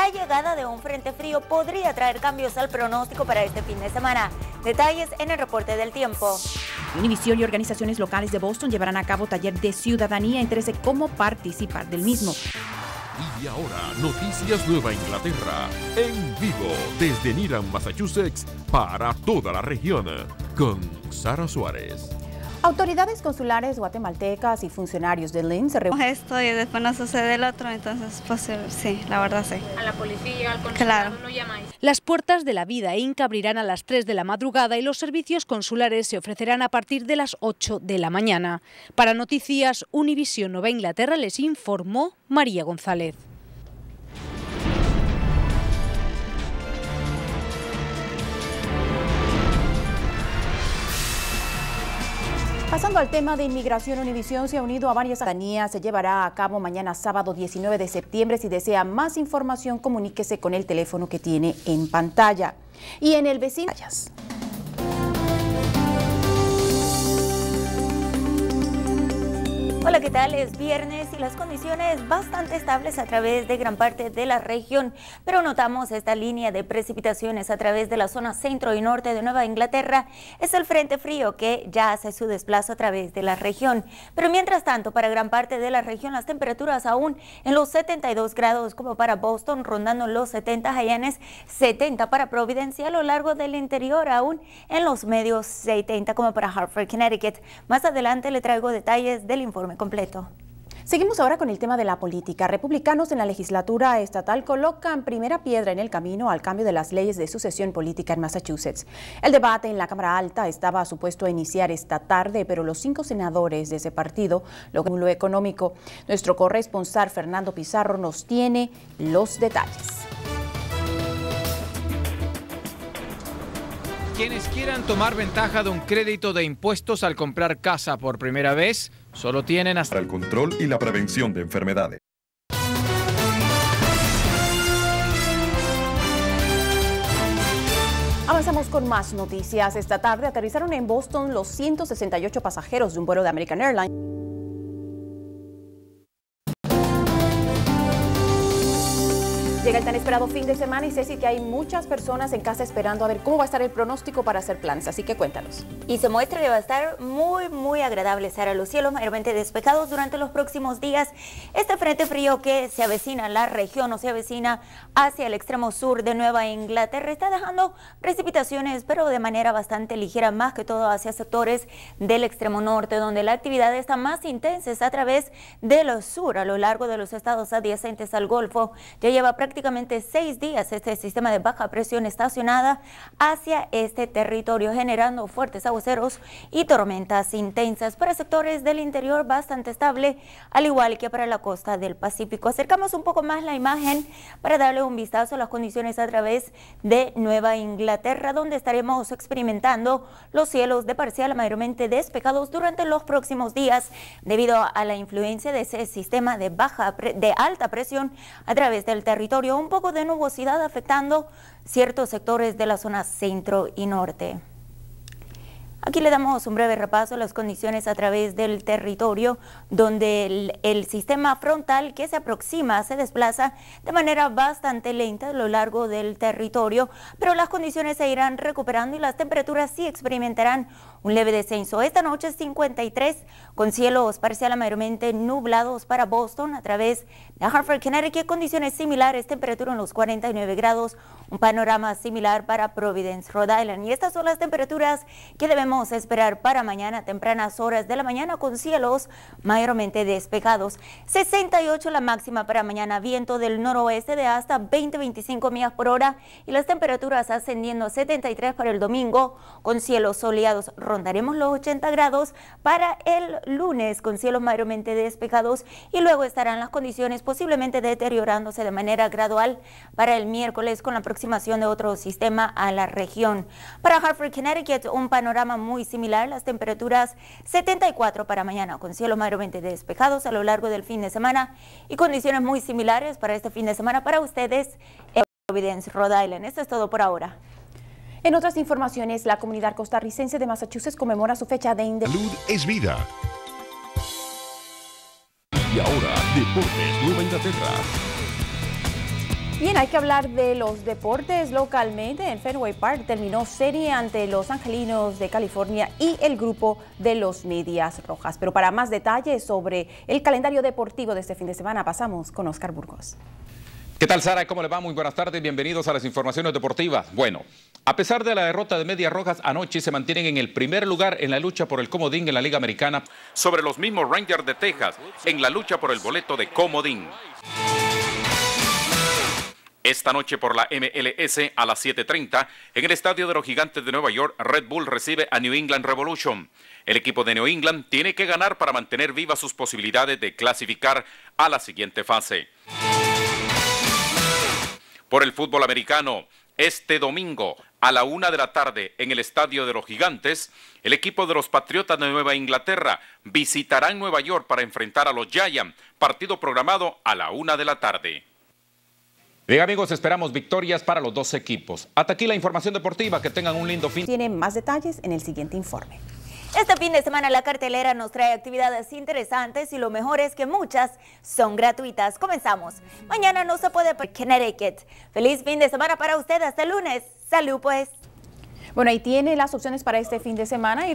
la llegada de un frente frío podría traer cambios al pronóstico para este fin de semana. Detalles en el reporte del tiempo. Univision y organizaciones locales de Boston llevarán a cabo taller de ciudadanía. Entérese cómo participar del mismo. Y ahora, Noticias Nueva Inglaterra, en vivo desde Needham, Massachusetts, para toda la región, con Sara Suárez. Autoridades consulares guatemaltecas y funcionarios de Lynn se reúnen. Esto y después no sucede el otro, entonces pues sí, la verdad sí. A la policía, al consulado, claro. no llamáis. Las puertas de la vida Inca abrirán a las 3 de la madrugada y los servicios consulares se ofrecerán a partir de las 8 de la mañana. Para Noticias Univision Nueva Inglaterra les informó María González. Pasando al tema de inmigración, Univision se ha unido a varias ciudadanías. Se llevará a cabo mañana sábado 19 de septiembre. Si desea más información, comuníquese con el teléfono que tiene en pantalla. Y en el vecino... Hola, ¿qué tal? Es viernes y las condiciones bastante estables a través de gran parte de la región, pero notamos esta línea de precipitaciones a través de la zona centro y norte de Nueva Inglaterra. Es el frente frío que ya hace su desplazo a través de la región, pero mientras tanto para gran parte de la región las temperaturas aún en los 72 grados como para Boston, rondando los 70 Hyannis, 70 para Providence y a lo largo del interior aún en los medios 70 como para Hartford, Connecticut. Más adelante le traigo detalles del informe completo. Seguimos ahora con el tema de la política. Republicanos en la legislatura estatal colocan primera piedra en el camino al cambio de las leyes de sucesión política en Massachusetts. El debate en la Cámara Alta estaba supuesto a iniciar esta tarde, pero los 5 senadores de ese partido lo económico. Nuestro corresponsal Fernando Pizarro nos tiene los detalles. Quienes quieran tomar ventaja de un crédito de impuestos al comprar casa por primera vez, solo tienen hasta el control y la prevención de enfermedades. Avanzamos con más noticias. Esta tarde aterrizaron en Boston los 168 pasajeros de un vuelo de American Airlines. Llega el tan esperado fin de semana y Ceci, que hay muchas personas en casa esperando a ver cómo va a estar el pronóstico para hacer planes, así que cuéntanos. Y se muestra que va a estar muy agradable, Sara. Los cielos mayormente despejados durante los próximos días. Este frente frío que se avecina a la región o se avecina hacia el extremo sur de Nueva Inglaterra está dejando precipitaciones, pero de manera bastante ligera, más que todo hacia sectores del extremo norte, donde la actividad está más intensa a través del sur, a lo largo de los estados adyacentes al Golfo. Ya lleva prácticamente 6 días este sistema de baja presión estacionada hacia este territorio, generando fuertes aguaceros y tormentas intensas. Para sectores del interior bastante estable, al igual que para la costa del Pacífico. Acercamos un poco más la imagen para darle un vistazo a las condiciones a través de Nueva Inglaterra, donde estaremos experimentando los cielos de parcial a mayormente despejados durante los próximos días, debido a la influencia de ese sistema de alta presión a través del territorio. Un poco de nubosidad afectando ciertos sectores de la zona centro y norte. Aquí le damos un breve repaso a las condiciones a través del territorio, donde el sistema frontal que se aproxima se desplaza de manera bastante lenta a lo largo del territorio, pero las condiciones se irán recuperando y las temperaturas sí experimentarán un leve descenso. Esta noche 53 con cielos parcial a mayormente nublados para Boston a través de Hartford, Connecticut, condiciones similares, temperatura en los 49 grados, un panorama similar para Providence, Rhode Island. Y estas son las temperaturas que debemos esperar para mañana, tempranas horas de la mañana con cielos mayormente despejados. 68 la máxima para mañana, viento del noroeste de hasta 20-25 millas por hora y las temperaturas ascendiendo a 73 para el domingo con cielos soleados. Rondaremos los 80 grados para el lunes con cielos mayormente despejados y luego estarán las condiciones posiblemente deteriorándose de manera gradual para el miércoles con la aproximación de otro sistema a la región. Para Hartford, Connecticut, un panorama muy similar, las temperaturas 74 para mañana con cielos mayormente despejados a lo largo del fin de semana y condiciones muy similares para este fin de semana para ustedes en Providence, Rhode Island. Esto es todo por ahora. En otras informaciones, la comunidad costarricense de Massachusetts conmemora su fecha de independencia. Salud es vida. Y ahora, Deportes Nueva Inglaterra. Bien, hay que hablar de los deportes localmente. En Fenway Park terminó serie ante los Angelinos de California y el grupo de los Medias Rojas. Pero para más detalles sobre el calendario deportivo de este fin de semana, pasamos con Oscar Burgos. ¿Qué tal, Sara? ¿Cómo le va? Muy buenas tardes, bienvenidos a las informaciones deportivas. Bueno, a pesar de la derrota de Medias Rojas anoche, se mantienen en el primer lugar en la lucha por el comodín en la Liga Americana sobre los mismos Rangers de Texas en la lucha por el boleto de comodín. Esta noche por la MLS a las 7:30, en el estadio de los Gigantes de Nueva York, Red Bull recibe a New England Revolution. El equipo de New England tiene que ganar para mantener vivas sus posibilidades de clasificar a la siguiente fase. Por el fútbol americano, este domingo a la 1 de la tarde en el estadio de los Gigantes, el equipo de los Patriotas de Nueva Inglaterra visitará Nueva York para enfrentar a los Giants, partido programado a la 1 de la tarde. Bien, amigos, esperamos victorias para los dos equipos. Hasta aquí la información deportiva, que tengan un lindo fin. Tienen más detalles en el siguiente informe. Este fin de semana la cartelera nos trae actividades interesantes y lo mejor es que muchas son gratuitas. Comenzamos. Mañana no se puede perder Connecticut. Feliz fin de semana para usted. Hasta el lunes. Salud, pues. Bueno, ahí tiene las opciones para este fin de semana y